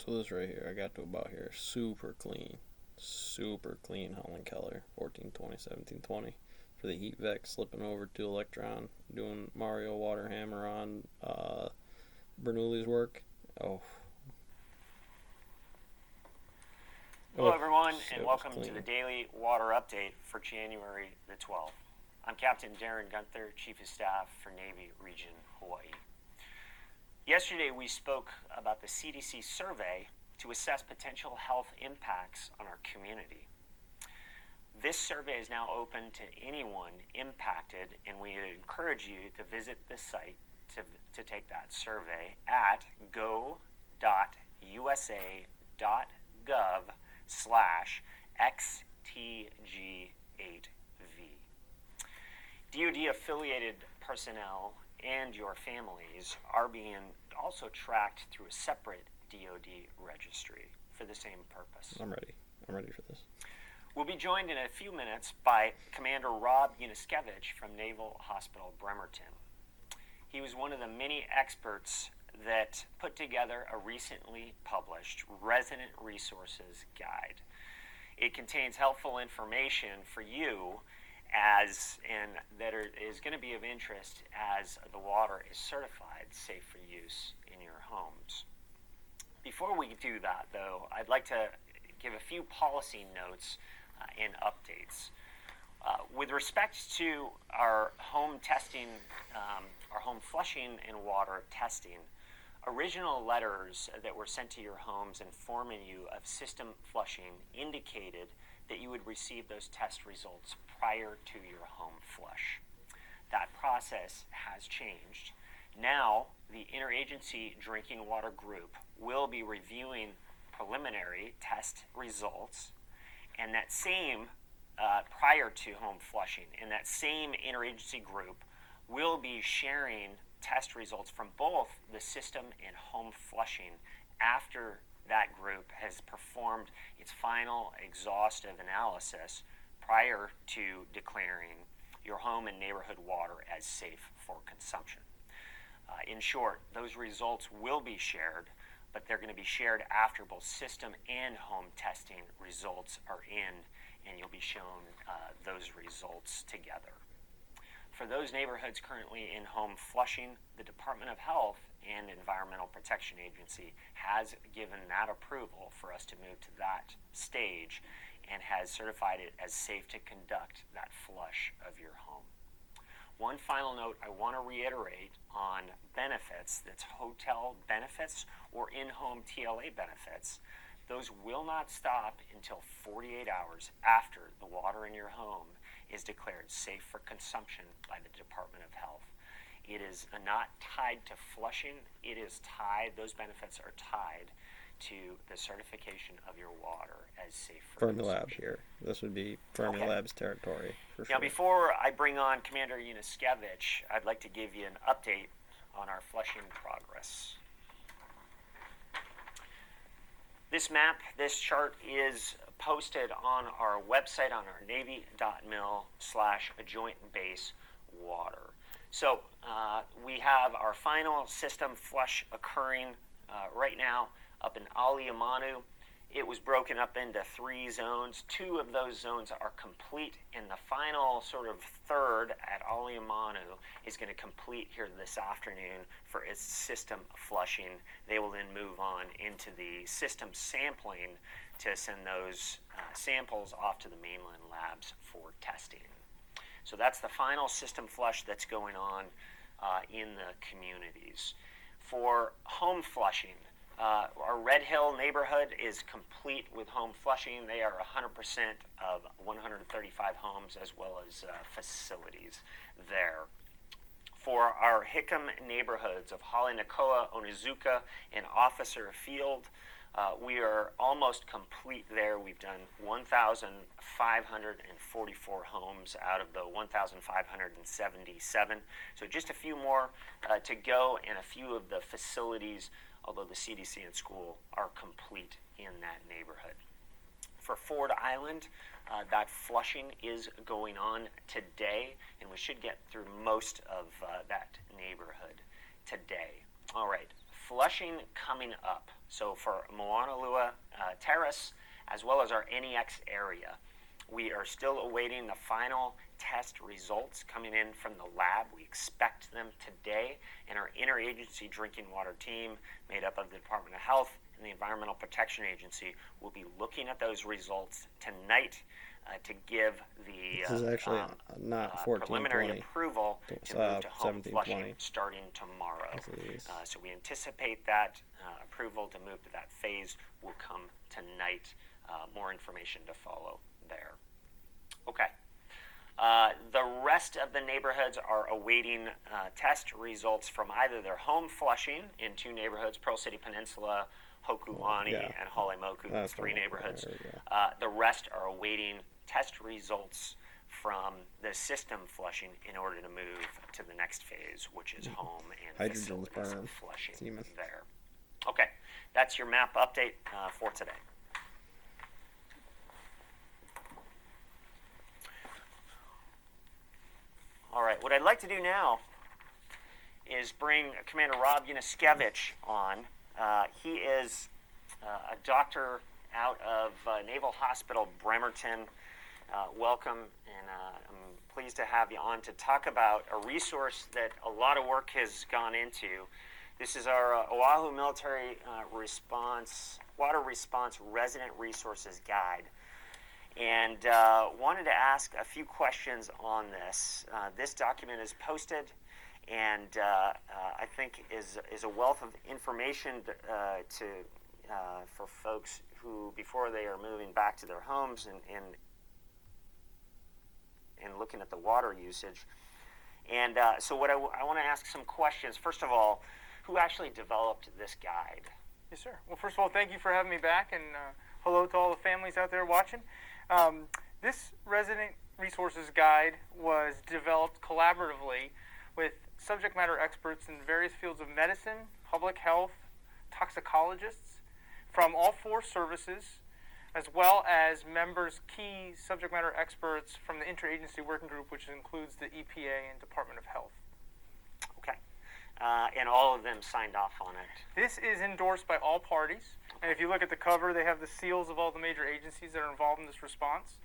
So this right here, I got to about here, super clean. Super clean Holland Keller, 1420, 1720. For the heat vec, slipping over to Electron, doing Mario Waterhammer on Bernoulli's work. Oh. Hello everyone, so and welcome clean. to the Daily Water Update for January the 12th. I'm Captain Darren Gunther, Chief of Staff for Navy Region Hawaii. Yesterday we spoke about the CDC survey to assess potential health impacts on our community. This survey is now open to anyone impacted, and we encourage you to visit the site to take that survey at go.usa.gov/XTG8V. DoD affiliated personnel and your families are being also tracked through a separate DoD registry for the same purpose. I'm ready for this. We'll be joined in a few minutes by Commander Rob Uniskevich from Naval Hospital Bremerton. He was one of the many experts that put together a recently published Resident Resources Guide. It contains helpful information for you is going to be of interest as the water is certified safe for use in your homes. Before we do that, though, I'd like to give a few policy notes and updates. With respect to our home testing, our home flushing and water testing, original letters that were sent to your homes informing you of system flushing indicated that you would receive those test results prior to your home flush. That process has changed. Now, the Interagency Drinking Water Group will be reviewing preliminary test results, and that same prior to home flushing, and that same interagency group will be sharing test results from both the system and home flushing after that group has performed its final exhaustive analysis prior to declaring your home and neighborhood water as safe for consumption. In short, those results will be shared, but they're going to be shared after both system and home testing results are in, and you'll be shown those results together. For those neighborhoods currently in home flushing, the Department of Health and Environmental Protection Agency has given that approval for us to move to that stage and has certified it as safe to conduct that flush of your home. One final note I want to reiterate on benefits, that's hotel benefits or in-home TLA benefits. Those will not stop until 48 hours after the water in your home is declared safe for consumption by the Department of Health. It is not tied to flushing. It is tied, those benefits are tied to the certification of your water as safe for Fermi consumption. Labs here. This would be Fermi Labs territory for sure. Now, before I bring on Commander Uniskevich, I'd like to give you an update on our flushing progress. This map, this chart is posted on our website on our navy.mil/joint base water. So we have our final system flush occurring right now up in Aliamanu. It was broken up into 3 zones. 2 of those zones are complete, and the final sort of third at Aliamanu is going to complete here this afternoon for its system flushing. They will then move on into the system sampling to send those samples off to the mainland labs for testing. So that's the final system flush that's going on in the communities. For home flushing, our Red Hill neighborhood is complete with home flushing. They are 100% of 135 homes as well as facilities there. For our Hickam neighborhoods of Halinakoa, Onizuka, and Officer Field, we are almost complete there. We've done 1,544 homes out of the 1,577. So just a few more to go, and a few of the facilities, although the CDC and school, are complete in that neighborhood. For Ford Island, that flushing is going on today, and we should get through most of that neighborhood today. All right, flushing coming up. So for Mauna Lua Terrace, as well as our NEX area, we are still awaiting the final test results coming in from the lab. We expect them today, and our interagency drinking water team, made up of the Department of Health and the Environmental Protection Agency, will be looking at those results tonight to give the This is actually not 1420. preliminary approval to move to home 1720. flushing starting tomorrow. So we anticipate that approval to move to that phase will come tonight. More information to follow there. Okay. The rest of the neighborhoods are awaiting test results from either their home flushing in 2 neighborhoods, Pearl City Peninsula, Hokulani, and Halemoku, the 3 neighborhoods. The rest are awaiting test results from the system flushing in order to move to the next phase, which is home and facilities flushing there. Okay, that's your map update for today. All right, what I'd like to do now is bring Commander Rob Yuniskevich on. He is a doctor out of Naval Hospital Bremerton. Welcome, and I'm pleased to have you on to talk about a resource that a lot of work has gone into. This is our Oahu Military Water Response Resident Resources Guide. And wanted to ask a few questions on this. This document is posted, and I think is a wealth of information for folks who, before they are moving back to their homes and looking at the water usage. And so what I want to ask some questions. First of all, who actually developed this guide? Yes, sir. Well, first of all, thank you for having me back, and hello to all the families out there watching. This Resident Resources Guide was developed collaboratively with subject matter experts in various fields of medicine, public health, toxicologists from all 4 services, as well as key subject matter experts from the Interagency Working Group, which includes the EPA and Department of Health. Okay. And all of them signed off on it. This is endorsed by all parties. And if you look at the cover, they have the seals of all the major agencies that are involved in this response.